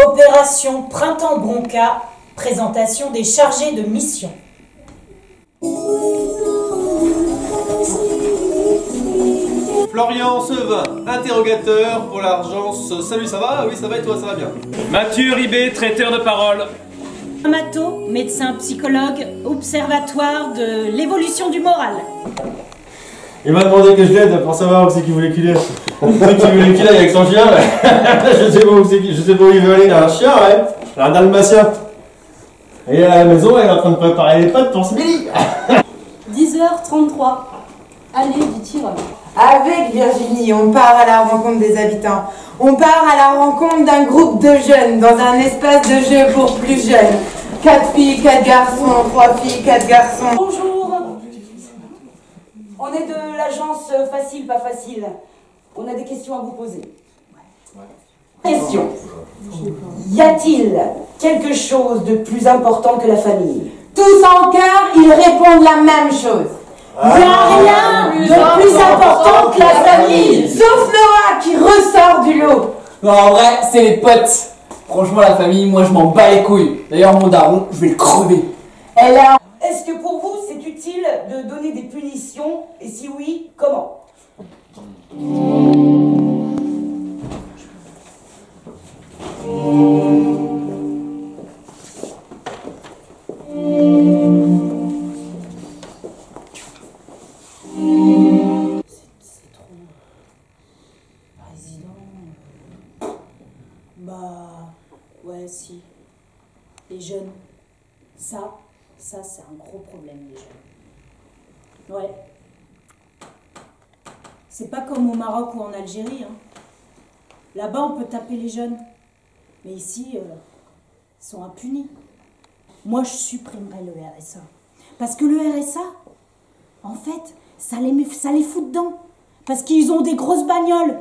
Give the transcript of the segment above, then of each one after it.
Opération Printemps Bronca, présentation des chargés de mission. Florian Sevin, interrogateur pour l'agence. Salut, ça va? Oui, ça va et toi, ça va bien. Mathieu Ribé, traiteur de parole. Amato, médecin psychologue, observatoire de l'évolution du moral. Il m'a demandé que je l'aide pour savoir où c'est qu'il voulait qu'il aille. C'est qu'il voulait qu'il aille avec son chien, ouais. Je sais pas où c'est je sais pas où il veut aller, il a un chien, ouais. Un dalmatien. Et à la maison, elle est en train de préparer les pâtes pour Smelly. 10h33. Allée du tireur. Avec Virginie, on part à la rencontre des habitants. On part à la rencontre d'un groupe de jeunes dans un espace de jeu pour plus jeunes. 4 filles, 4 garçons, 3 filles, 4 garçons. Bonjour. On est de l'agence Facile Pas Facile. On a des questions à vous poser. Question. Y a-t-il quelque chose de plus important que la famille? Tous en chœur, ils répondent la même chose. Il n'y a rien de plus important que la famille. Sauf Noah qui ressort du lot. Non, en vrai, c'est les potes. Franchement, la famille, moi, je m'en bats les couilles. D'ailleurs, mon daron, je vais le crever. Est-ce que pour vous, c'est utile de donner des punitions? Et si oui, comment? C'est trop... Président... Bah... Ouais, si. Les jeunes. Ça c'est un gros problème, les jeunes. Ouais. C'est pas comme au Maroc ou en Algérie, hein. Là-bas, on peut taper les jeunes. Mais ici, ils sont impunis. Moi, je supprimerais le RSA. Parce que le RSA, en fait, ça les fout dedans. Parce qu'ils ont des grosses bagnoles.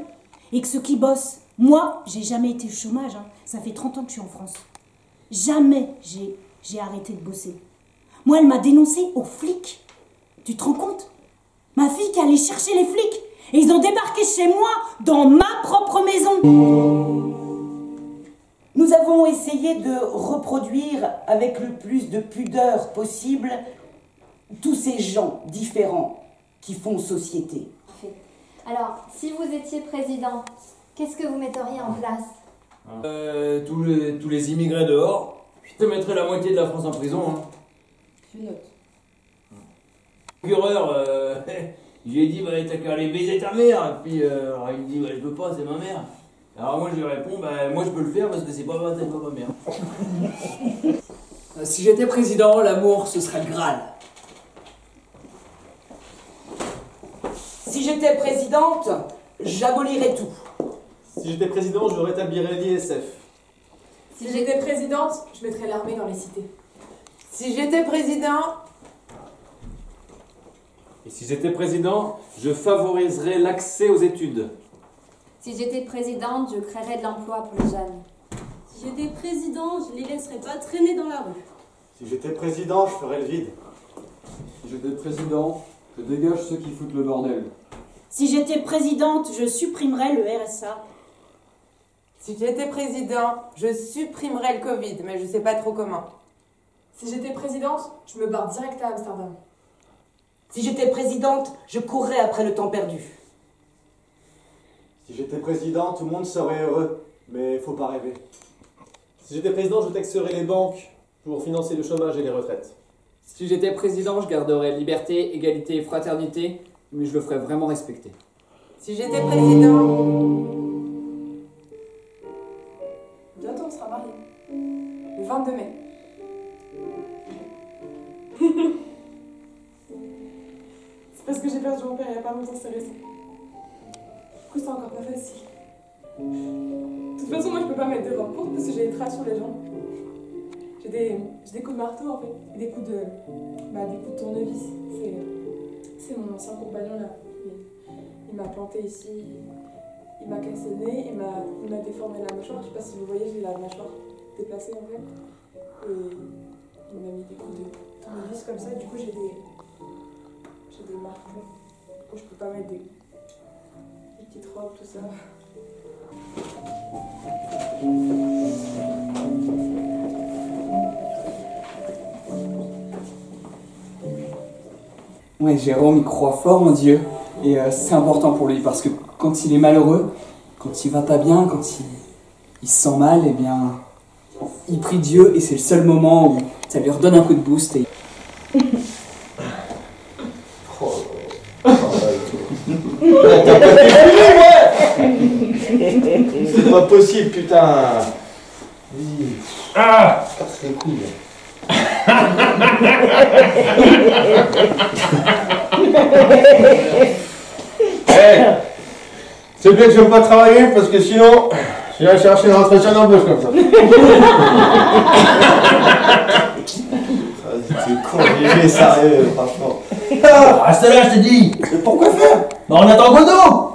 Et que ceux qui bossent... Moi, j'ai jamais été au chômage, hein. Ça fait 30 ans que je suis en France. Jamais j'ai arrêté de bosser. Moi, elle m'a dénoncé aux flics. Tu te rends compte? Ma fille qui allait chercher les flics. Et ils ont débarqué chez moi, dans ma propre maison. Nous avons essayé de reproduire avec le plus de pudeur possible tous ces gens différents qui font société. Alors, si vous étiez président, qu'est-ce que vous metteriez en place? Tous les immigrés dehors. Je te mettrais la moitié de la France en prison, hein. Je note. Le procureur, je lui ai dit, bah, t'as qu'à aller baiser ta mère. Et puis, alors, il me dit, bah, je peux pas, c'est ma mère. Alors moi, je lui réponds, bah, moi, je peux le faire parce que c'est pas ma mère. Si j'étais président, l'amour, ce serait le Graal. Si j'étais présidente, j'abolirais tout. Si j'étais président, je rétablirais l'ISF. Si j'étais présidente, je mettrais l'armée dans les cités. Si j'étais président... Et si j'étais président, je favoriserais l'accès aux études. Si j'étais présidente, je créerais de l'emploi pour les jeunes. Si j'étais président, je les laisserais pas traîner dans la rue. Si j'étais président, je ferais le vide. Si j'étais président, je dégage ceux qui foutent le bordel. Si j'étais présidente, je supprimerais le RSA. Si j'étais président, je supprimerais le Covid, mais je sais pas trop comment. Si j'étais présidente, je me barre direct à Amsterdam. Si j'étais présidente, je courrais après le temps perdu. Si j'étais président, tout le monde serait heureux. Mais faut pas rêver. Si j'étais président, je taxerais les banques pour financer le chômage et les retraites. Si j'étais président, je garderais liberté, égalité et fraternité, mais je le ferais vraiment respecter. Si j'étais président... Bientôt on sera mariés. Le 22 mai. C'est parce que j'ai perdu mon père il y a pas longtemps, c'est récent. Du coup c'est encore pas facile. De toute façon moi je peux pas mettre de robes courtes parce que j'ai des traces sur les jambes. J'ai des coups de marteau en fait, et des coups de tournevis. C'est mon ancien compagnon là. Il m'a planté ici, il m'a cassé le nez, il m'a déformé la mâchoire. Je sais pas si vous voyez, j'ai la mâchoire déplacée en fait. Et il m'a mis des coups de tournevis comme ça, du coup j'ai des marques. Du coup je peux pas mettre des petites robes, tout ça. Ouais, Jérôme, il croit fort en Dieu. Et c'est important pour lui parce que quand il est malheureux, quand il va pas bien, quand il se sent mal, eh bien, il prie Dieu et c'est le seul moment où ça lui redonne un coup de boost. Et... C'est pas possible, putain. Ah, c'est cool. Hey, c'est bien que j'aime pas travailler parce que sinon, j'irai chercher une entretien d'embauche comme ça. C'est con, il est sérieux, franchement. Ah, reste là, je t'ai dit. Mais pourquoi faire? Bah on attend Godot.